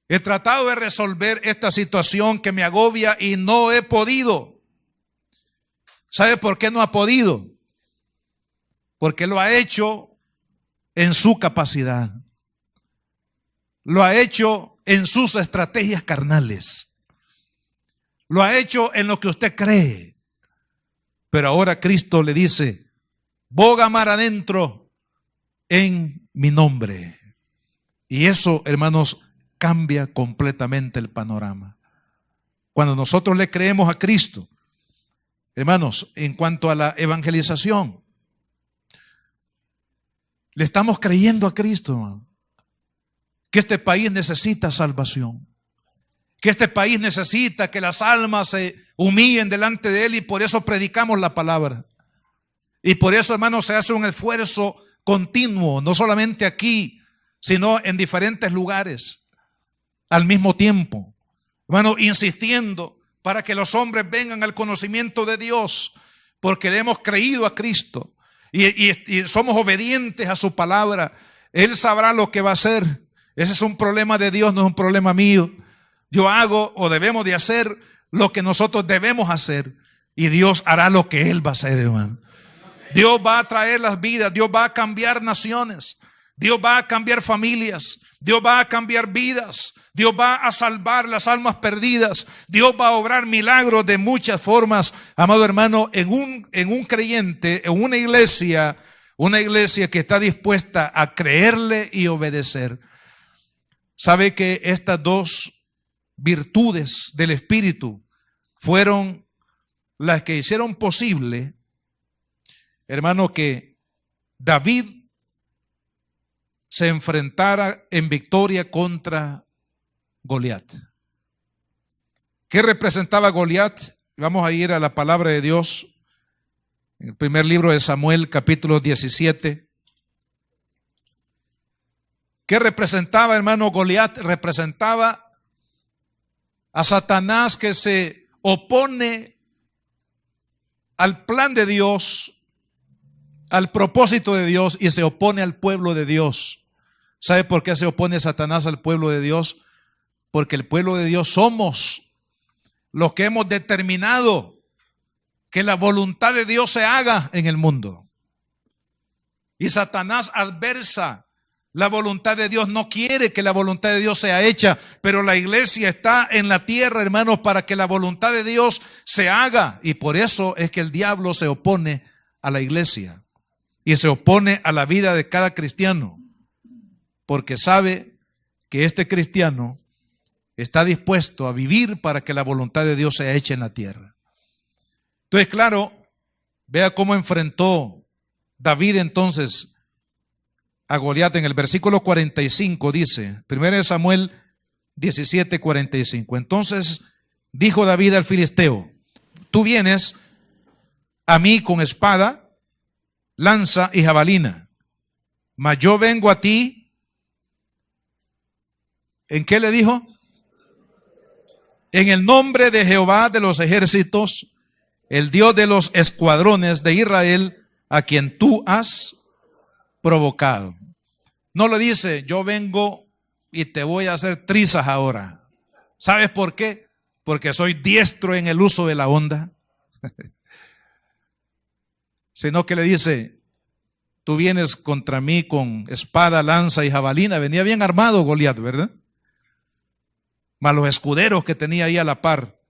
A: He tratado de resolver esta situación que me agobia y no he podido. ¿Sabe por qué no ha podido? Porque lo ha hecho en su capacidad. Lo ha hecho en sus estrategias carnales. Lo ha hecho en lo que usted cree. Pero ahora Cristo le dice, boga mar adentro en mi nombre. Y eso, hermanos, cambia completamente el panorama. Cuando nosotros le creemos a Cristo, hermanos, en cuanto a la evangelización, le estamos creyendo a Cristo, hermano, que este país necesita salvación, que este país necesita que las almas se humillen delante de Él, y por eso predicamos la palabra. Y por eso, hermanos, se hace un esfuerzo continuo, no solamente aquí, sino en diferentes lugares al mismo tiempo, hermano, insistiendo para que los hombres vengan al conocimiento de Dios, porque le hemos creído a Cristo y somos obedientes a su palabra. Él sabrá lo que va a hacer. Ese es un problema de Dios, no es un problema mío. Yo hago o debemos de hacer lo que nosotros debemos hacer, y Dios hará lo que Él va a hacer, hermano. Dios va a traer las vidas, Dios va a cambiar naciones, Dios va a cambiar familias, Dios va a cambiar vidas, Dios va a salvar las almas perdidas, Dios va a obrar milagros de muchas formas, amado hermano, en un creyente, en una iglesia que está dispuesta a creerle y obedecer. Sabe que estas dos virtudes del Espíritu fueron las que hicieron posible, hermano, que David se enfrentara en victoria contra Goliat. ¿Qué representaba Goliat? Vamos a ir a la palabra de Dios en el primer libro de Samuel, capítulo 17. ¿Qué representaba, hermano, Goliat? Representaba a Satanás, que se opone al plan de Dios, al propósito de Dios, y se opone al pueblo de Dios. ¿Sabe por qué se opone Satanás al pueblo de Dios? Porque el pueblo de Dios somos los que hemos determinado que la voluntad de Dios se haga en el mundo. Y Satanás adversa la voluntad de Dios, no quiere que la voluntad de Dios sea hecha, pero la iglesia está en la tierra, hermanos, para que la voluntad de Dios se haga. Y por eso es que el diablo se opone a la iglesia y se opone a la vida de cada cristiano, porque sabe que este cristiano está dispuesto a vivir para que la voluntad de Dios sea hecha en la tierra. Entonces, claro, vea cómo enfrentó David entonces a Goliat. En el versículo 45 dice, 1 Samuel 17:45. Entonces dijo David al filisteo: tú vienes a mí con espada, lanza y jabalina, mas yo vengo a ti. ¿En qué le dijo? En el nombre de Jehová de los ejércitos, el Dios de los escuadrones de Israel, a quien tú has provocado. No le dice, yo vengo y te voy a hacer trizas ahora. ¿Sabes por qué? Porque soy diestro en el uso de la honda. Sino que le dice, tú vienes contra mí con espada, lanza y jabalina. Venía bien armado Goliat, ¿verdad? Más los escuderos que tenía ahí a la par.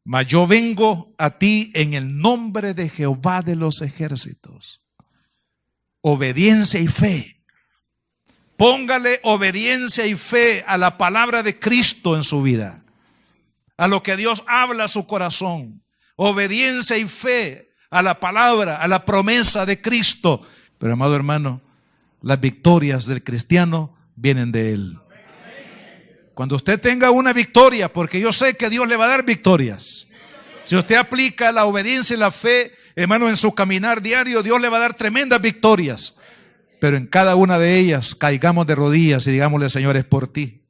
A: Mas yo vengo a ti en el nombre de Jehová de los ejércitos. Obediencia y fe. Póngale obediencia y fe a la palabra de Cristo en su vida, a lo que Dios habla a su corazón. Obediencia y fe a la palabra, a la promesa de Cristo. Pero, amado hermano, las victorias del cristiano vienen de Él. Cuando usted tenga una victoria, porque yo sé que Dios le va a dar victorias. Si usted aplica la obediencia y la fe, hermano, en su caminar diario, Dios le va a dar tremendas victorias. Pero en cada una de ellas caigamos de rodillas y digámosle, Señor, es por ti.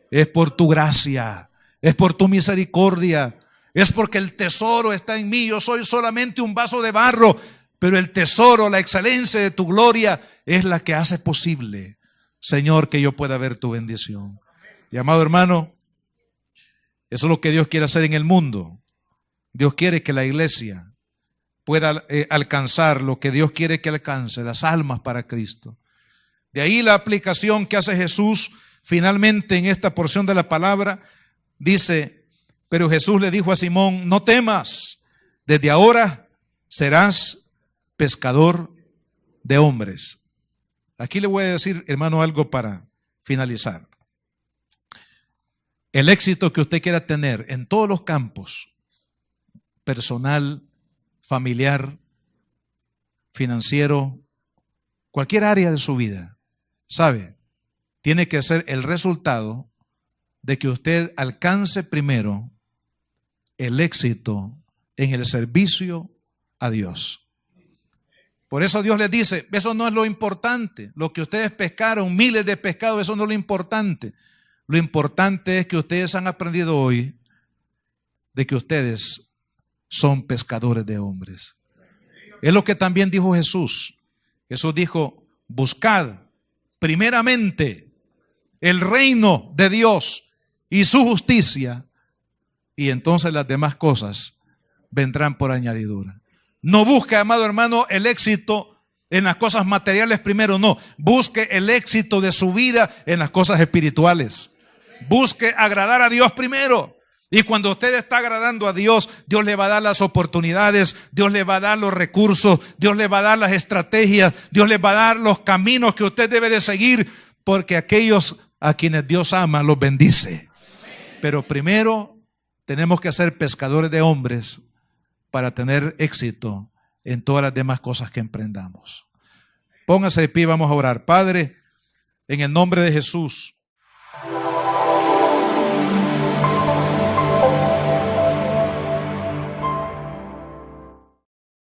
A: Es por tu gracia. Es por tu misericordia. Es porque el tesoro está en mí. Yo soy solamente un vaso de barro, pero el tesoro, la excelencia de tu gloria es la que hace posible, Señor, que yo pueda ver tu bendición. Y amado hermano, eso es lo que Dios quiere hacer en el mundo. Dios quiere que la iglesia pueda alcanzar lo que Dios quiere que alcance, las almas para Cristo. De ahí la aplicación que hace Jesús finalmente en esta porción de la palabra. Dice, pero Jesús le dijo a Simón, no temas, desde ahora serás pescador de hombres. Aquí le voy a decir, hermano, algo para finalizar. El éxito que usted quiera tener en todos los campos, personal, familiar, financiero, cualquier área de su vida, ¿sabe? Tiene que ser el resultado de que usted alcance primero el éxito en el servicio a Dios. Por eso Dios les dice, eso no es lo importante. Lo que ustedes pescaron, miles de pescados, eso no es lo importante. Lo importante es que ustedes han aprendido hoy de que ustedes son pescadores de hombres. Es lo que también dijo Jesús. Jesús dijo, buscad primeramente el reino de Dios y su justicia, y entonces las demás cosas vendrán por añadidura. No busque, amado hermano, el éxito en las cosas materiales primero, no. Busque el éxito de su vida en las cosas espirituales. Busque agradar a Dios primero. Y cuando usted está agradando a Dios, Dios le va a dar las oportunidades, Dios le va a dar los recursos, Dios le va a dar las estrategias, Dios le va a dar los caminos que usted debe de seguir, porque aquellos a quienes Dios ama los bendice. Pero primero tenemos que ser pescadores de hombres para tener éxito en todas las demás cosas que emprendamos. Póngase de pie, vamos a orar. Padre, en el nombre de Jesús,